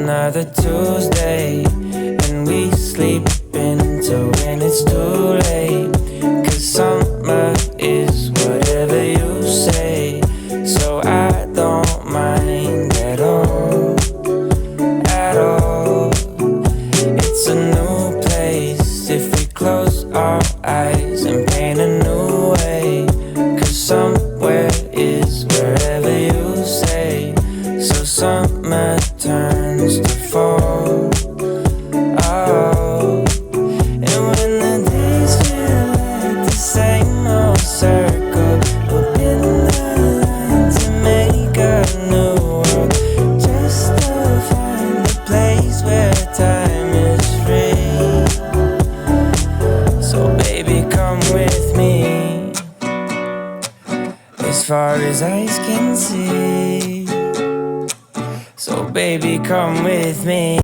another Tuesday, and we sleep until when it's too late. 'Cause summer is whatever you say, so I don't mind at all, at all. It's a new place if we close our eyes and paint a new way. 'Cause somewhere is wherever you say, so summer turns to fall. Oh, and when the days feel like the same old circle, we'll pin the line to make a new world, just to find a place where time is free. So baby, come with me as far as eyes can see. So baby, come with me.